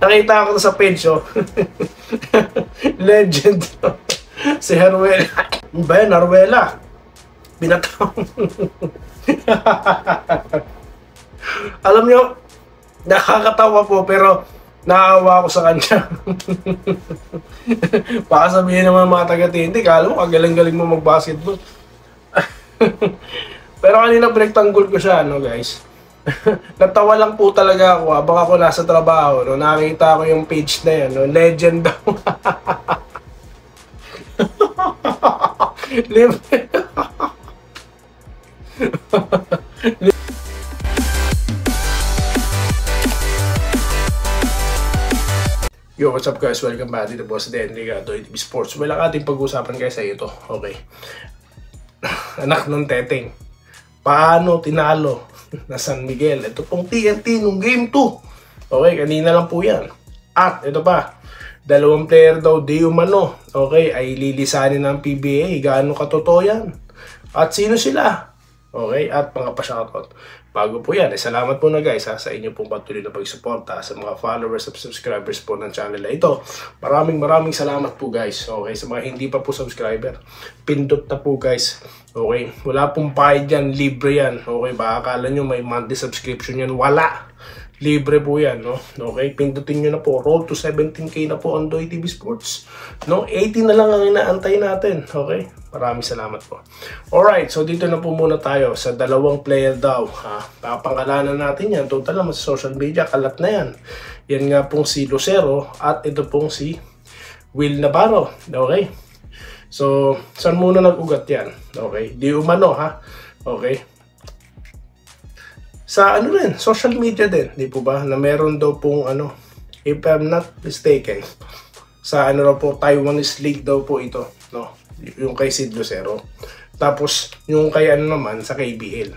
Nakita ko sa page, oh. Legend. Si Haruela. Ba yan, Haruela? Binataw. Alam nyo, nakakatawa po, pero naawa ako sa kanya. Baka sabihin naman mga taga-TNT, kala mo, kagaling-galing mo mag-basketball. Pero kanina pinagtanggol ko siya, no guys. Natawa lang po talaga ako habang ako nasa trabaho, no, nakita ko yung page na yan, no, legend daw. Yo, what's up guys? Welcome back dito po sa DND TV Sports. Well, ang ating pag-usapan guys ay ito. Okay. Anak ng Teteng. Paano tinalo na San Miguel? Ito pong TNT nung game 2. Okay, kanina lang po yan. At ito pa, dalawang player daw di umano. Okay, ay lilisanin ng PBA. Gaano katotoo yan? At sino sila? Okay, at mga pa-shoutout. Bago po yan, salamat po na guys sa inyo pong patuloy na pagsuporta sa mga followers at subscribers po ng channel na ito. Maraming salamat po guys. Okay, sa mga hindi pa po subscriber, pindot na po guys. Okay, wala pong bayad yan, libre yan. Okay, baka akala nyo may monthly subscription yan. Wala. Libre po yan, no? Okay, pindutin nyo na po. Roll to 17K na po on Doy TV Sports. No, 80 na lang ang inaantay natin. Okay, maraming salamat po. Alright, so dito na po muna tayo sa dalawang player daw. Papangalanan natin yan. Total naman sa social media, kalat na yan. Yan nga pong si Lucero at ito pong si Will Navarro. Okay, so saan muna nag-ugat yan? Okay, di umano ha. Okay, sa ano rin, social media din, di po ba? Na meron daw pong ano, if I'm not mistaken, sa ano raw po, Taiwanese League daw po ito, no? Yung kay Sid Lucero. Tapos, yung kay ano naman, sa KBL.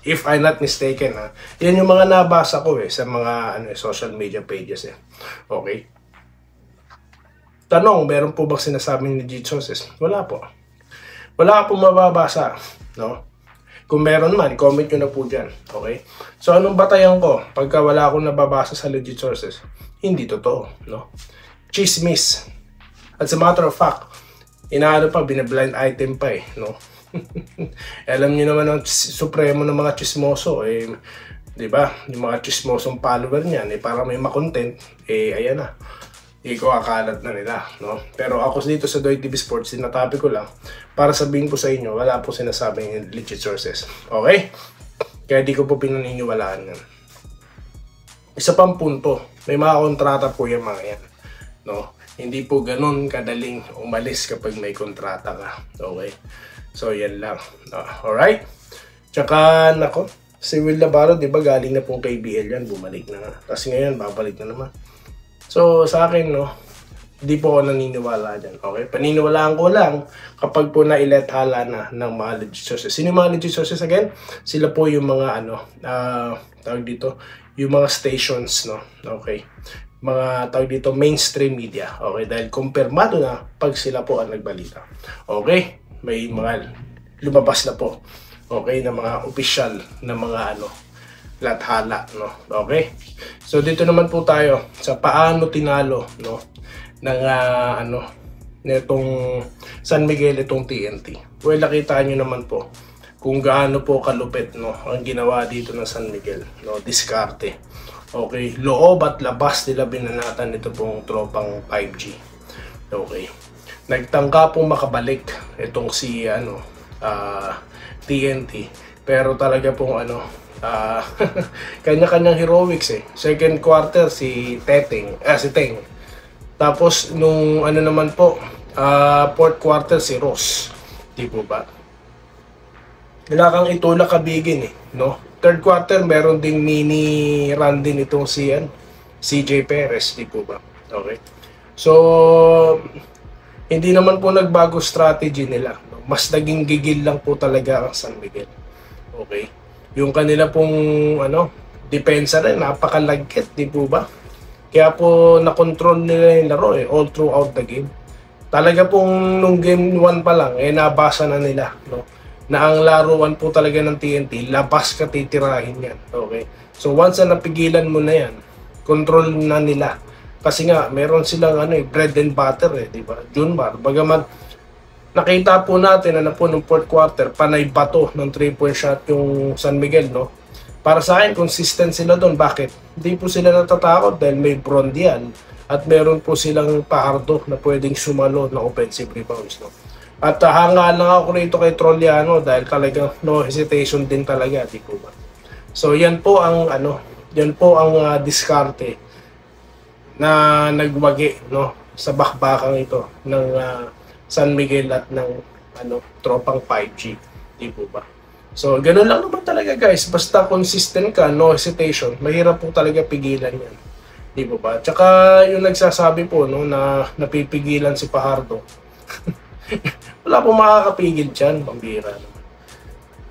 If I'm not mistaken, ha? Yan yung mga nabasa ko sa mga ano, social media pages Okay? Tanong, meron po bang sinasabing legit sources? Wala po. Wala po mababasa, no? Kung meron man, comment nyo na po dyan. Okay? So, anong batayan ko? Pagka wala akong nababasa sa legit sources, hindi totoo. No? Chismis. As a matter of fact, inaano pa, binablind item pa no? Alam nyo naman ang supremo ng mga chismoso. Di ba? Yung mga chismosong follower niyan, para may makontent, ayan na. Akakalat na nila, no? Pero ako dito sa Doy TV Sports, sinatabi ko lang para sabihin po sa inyo, wala po sinasabing legit sources. Okay? Kaya di ko po pinaniniwalaan yan. Isa pang punto, may mga kontrata po yung mga yan, no? Hindi po ganun kadaling umalis kapag may kontrata ka. Okay? So, yan lang. Alright? Tsaka, nako, si Will Navarro, di ba galing na pong KBL yan, bumalik na nga. Tapos ngayon, babalik na naman. So, sa akin, no, hindi po ako naniniwala dyan. Okay? Paniniwalaan ko lang kapag po nailethala na ng mga legit sources. Sino yung mga legit sources again? Sila po yung mga, tawag dito, yung mga stations, no? Okay? Mga, tawag dito, mainstream media. Okay? Dahil kumpirmado na pag sila po ang nagbalita. Okay? May mga lumabas na po. Okay? Na mga official na mga, lathala, no? Okay? So dito naman po tayo sa paano tinalo, no, ng nitong San Miguel, itong TNT. Well, nakita nyo naman po kung gaano po kalupit, no, ang ginawa dito ng San Miguel, no, diskarte. Okay, loob at labas nila binanatan ito pong tropang 5G. Okay, nagtangka pong makabalik itong si TNT, pero talaga pong kanya-kanyang heroics Second quarter si Teng. Tapos nung naman po, fourth quarter si Ross. Di po ba? Wala kang itulak kabigin no? Third quarter meron ding mini run din itong si CJ Perez, di po ba? Okay. So hindi naman po nagbago strategy nila. Mas naging gigil lang po talaga ang San Miguel. Okay. Yung kanila pong depensa rin, napakalagkit, di po ba? Kaya po na-control nila yung laro all throughout the game. Talaga pong nung game 1 pa lang, nabasa na nila, no? Na ang laruan po talaga ng TNT, labas ka titirahin yan. Okay? So once na napigilan mo na yan, control na nila. Kasi nga, meron silang bread and butter di ba? Junmar. Bagaman, nakita po natin na po ng fourth quarter, panay bato ng 3-point shot yung San Miguel, no? Para sa akin, consistent sila doon. Bakit? Hindi po sila natatakot dahil may Brondial at meron po silang Pajardo na pwedeng sumalo ng offensive rebounds, no? At hanga lang ako rito kay Trolliano dahil talagang no hesitation din talaga, di po ba? So yan po ang diskarte na nagwagi, no, sa bakbakang ito ng San Miguel at ng tropang 5G, di po ba? So ganoon lang naman talaga, guys. Basta consistent ka, no hesitation, mahirap po talaga pigilan yan, di po ba? Tsaka yung nagsasabi po, no, na napipigilan si Pajardo wala po makakapigil dyan, pambira naman.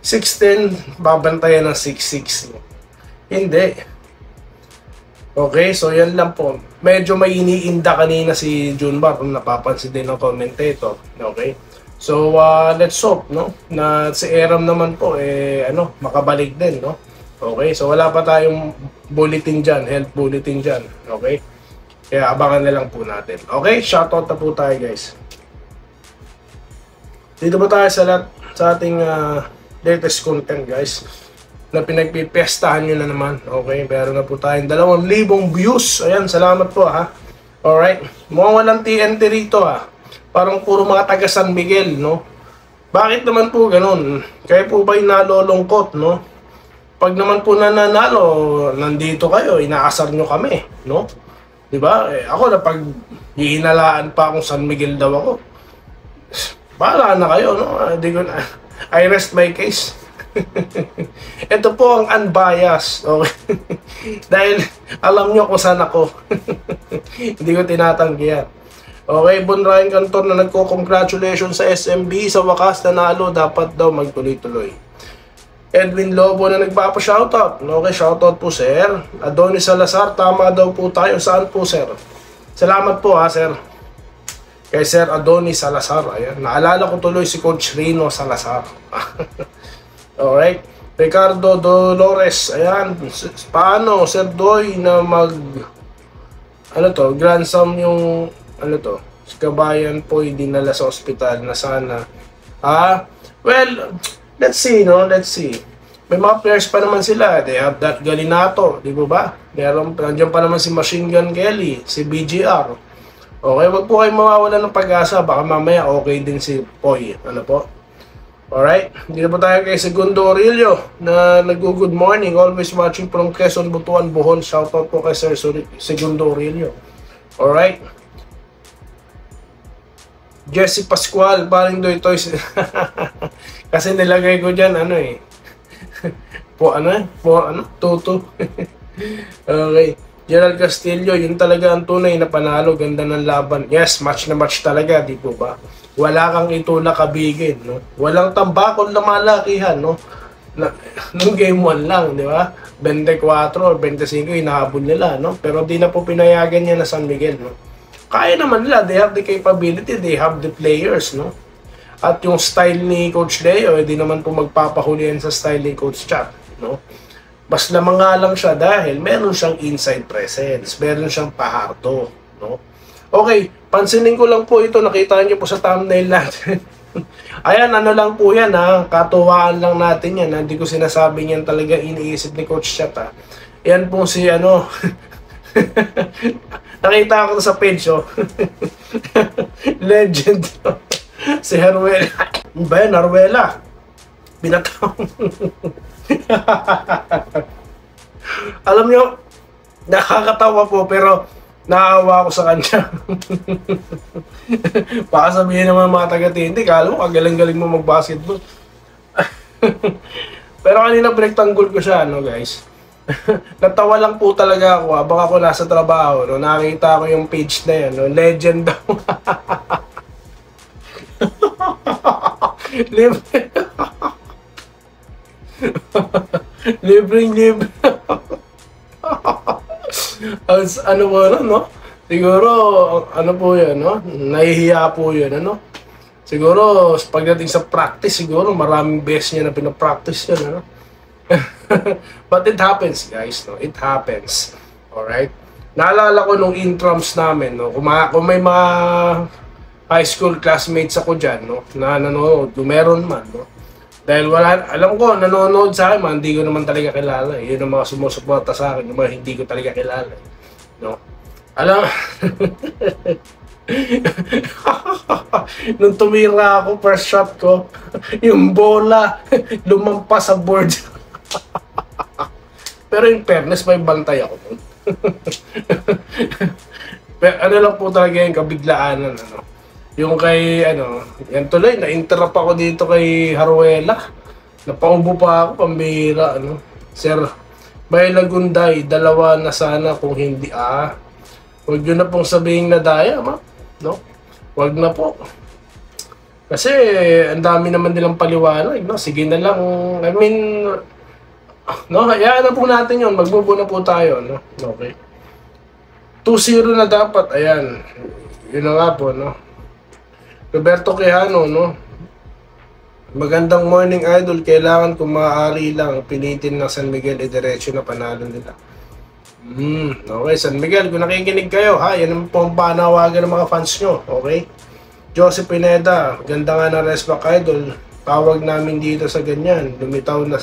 6'10", babantayan ng 6'6", no? Hindi. Okay, so yan lang po. Medyo may iniinda kanina si Junmar kung napapansin din ng commentator. Okay? So, let's hope, no? Na si Aram naman po, makabalik din, no? Okay, so wala pa tayong bulletin dyan, health bulletin dyan. Okay? Kaya abangan na lang po natin. Okay, shoutout na po tayo, guys. Dito ba tayo sa ating latest content, guys? Na pinagpipestahan nyo na naman. Okay, meron na po tayong 2,000 views. Ayan, salamat po ha. Alright, mukhang walang TNT rito ha. Parang puro mga taga San Miguel, no? Bakit naman po ganun? Kaya po ba'y nalolongkot, no? Pag naman po nananalo, nandito kayo, inaasar nyo kami, no? Diba? Ako na pag hihinalaan pa akong San Miguel daw ako, bahala na kayo, no? I rest my case. Ito po ang unbiased, okay? Dahil alam nyo kung saan ako. Hindi ko tinatanggi yan. Okay, Bon Ryan Cantor na nagko-congratulations sa SMB. Sa wakas, nanalo, dapat daw magtuloy-tuloy. Edwin Lobo na nagpapa-shoutout. Okay, shoutout po, sir. Adonis Salazar, tama daw po tayo. Saan po, sir? Salamat po, ha, sir. Kay Sir Adonis Salazar. Ayan, naalala ko tuloy si Coach Rino Salazar. Alright, Ricardo Dolores, ayan, paano Sir Doy na grand slam yung si Kabayan po dinala sa ospital na sana, well, let's see, no, let's see. May mga players pa naman sila, they have that Galinato, di ba? Nandiyan pa naman si Machine Gun Kelly, si BGR. Okay, wag po kayong mawawala ng pag-asa, baka mamaya okay din si Poy, po? Alright, dito po tayo kay Segundo Aurelio na nag-good morning, always watching from Quezon, Butuan, Bohol. Shoutout po kay Sir Segundo Aurelio. Alright. Jesse Pascual, paring Doy-Toy. Kasi nilagay ko dyan, Tutu. Okay. Gerald Castillo, yun talaga ang tunay na panalo, ganda ng laban. Yes, match na match talaga, di po ba? Wala kang itulak kabigin, no? Walang tambakol na malakihan, no? Nung game 1 lang, di ba? 24 or 25 hinahabol nila, no? Pero di na po pinayagan niya na San Miguel, no? Kaya naman nila, they have the capability, they have the players, no? At yung style ni Coach Leo, di naman po magpapahulihan sa style ni Coach Chat, no? Mas lamang nga lang siya dahil meron siyang inside presence, meron siyang Pajardo, no? Okay, pansinin ko lang po ito, nakita niyo po sa thumbnail natin. Ayan, lang po yan ha, katuwaan lang natin yan, hindi ko sinasabing yan talaga iniisip ni Coach Chat ha. Yan po si nakita ko sa page, legend. Si Haruela. Ba yan, Haruela? Binatang. Alam nyo, nakakatawa po pero naawa ako sa kanya. Baka sabihin naman mga taga-tindi, kala mo kagaling-galing mo mag-basketball. Pero kanina pinagtanggol ko siya, guys. Natawa lang po talaga ako habang ako nasa trabaho, no? Nakita ko yung page na yan, no? Legend daw. Libre. Ano po, no? Siguro, po yan, no? Nahihiya po yun, Siguro, pagdating sa practice, siguro maraming beses niya na pinapractice yan, But it happens, guys, no? It happens. Alright? Naalala ko nung intrams namin, no, kung may mga high school classmates ako dyan, no, na nanonood, kung meron man, no. Dahil alam ko, nanonood sa akin, man, hindi ko naman talaga kilala. Yun ang mga sumusuporta sa akin, yung mga hindi ko talaga kilala. No? Alam, nung tumira ako, first shot ko, yung bola, lumampas sa board. Pero in fairness, may bantay ako. Pero ano lang po talaga yung kabiglaan, ano. Yung kay, yan tuloy, na-interrupt ako dito kay Haruela. Napaubo pa ako, pambihira, Sir, may Lagunday, dalawa na sana kung hindi, huwag nyo na pong sabihin na daya, ma. No? Huwag na po. Kasi, ang dami naman nilang paliwanag, no? Sige na lang, no? Hayaan na po natin yun, magbubo na po tayo, no? Okay. 2-0 na dapat, ayan. Yun na nga po, no? Roberto Quijano, no? Magandang morning, idol. Kailangan kung maaari lang pilitin ng San Miguel, diretso na panalo nila. Okay, San Miguel, kung nakikinig kayo, yan po ang panawagan ng mga fans nyo, okay? Joseph Pineda, ganda nga ng Resback, idol. Tawag namin dito sa ganyan. Lumitaw na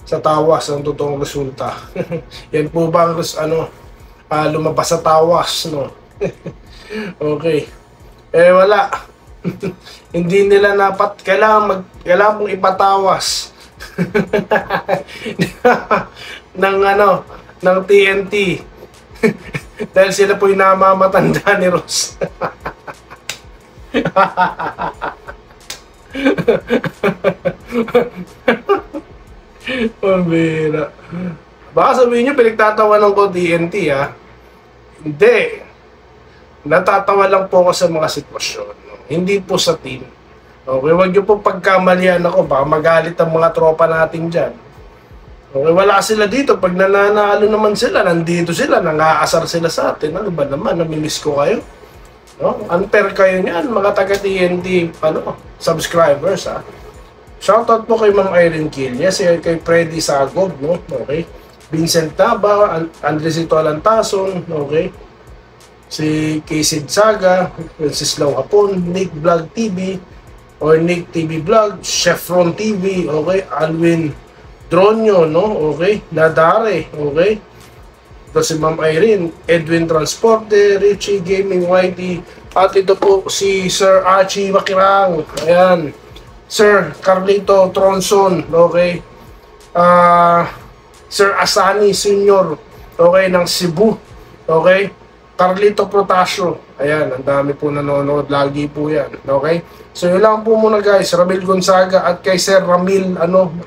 sa tawas ang totoong resulta. Yan po ba ang lumabas sa tawas, no? Okay. Wala. Hindi nila kailangan mong ipatawas ng TNT. Dahil sila po yung namamatanda ni Ross. Pambira. Baka sabihin nyo, pinagtatawanan ko TNT, Hindi. Natatawa lang po ako sa mga sitwasyon. Hindi po sa team. Okay, wag nyo po pagkamalian ako. Baka magalit ang mga tropa natin dyan. Okay, wala sila dito. Pag nananalo naman sila, nandito sila, nangaasar sila sa atin. Ano ba naman, namimiss ko kayo? No? Unfair kayo niyan, mga taga-TNT subscribers, Shoutout po kay Ma'am Irene Quillas, kay Freddy Sagog, no? Okay. Vincent Taba, Andresito Alantason, okay. Si Kaysid Saga, Wenceslao Hapon, Nick Vlog TV, or Nick TV Vlog, Chefron TV, okay, Alwin Dronyo, no, okay, Nadare, okay, ito si Ma'am Irene, Edwin Transporte, Richie Gaming YT, at ito po si Sir Archie Makirang, ayan, Sir Carlito Tronson, okay, Sir Asani Senior, okay, ng Cebu, okay, Carlito Protasio. Ayan, ang dami po nanonood. Lagi po yan. Okay? So, yun lang po muna guys. Ramil Gonzaga at kay Sir Ramil,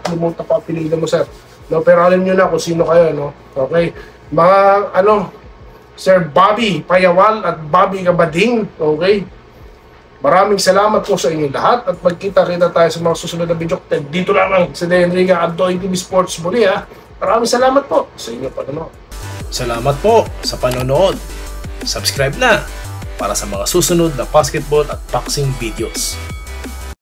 lumuta pa pinili mo, sir. No, pero alam nyo na kung sino kayo, no? Okay? Mga, Sir Bobby Payawal at Bobby Kabading. Okay? Maraming salamat po sa inyo lahat at magkita-kita tayo sa mga susunod na video. Dito lamang sa Enrique Antoy TV Sports muli, Maraming salamat po sa inyo panonood. Salamat po sa panonood. Subscribe na para sa mga susunod na basketball at boxing videos.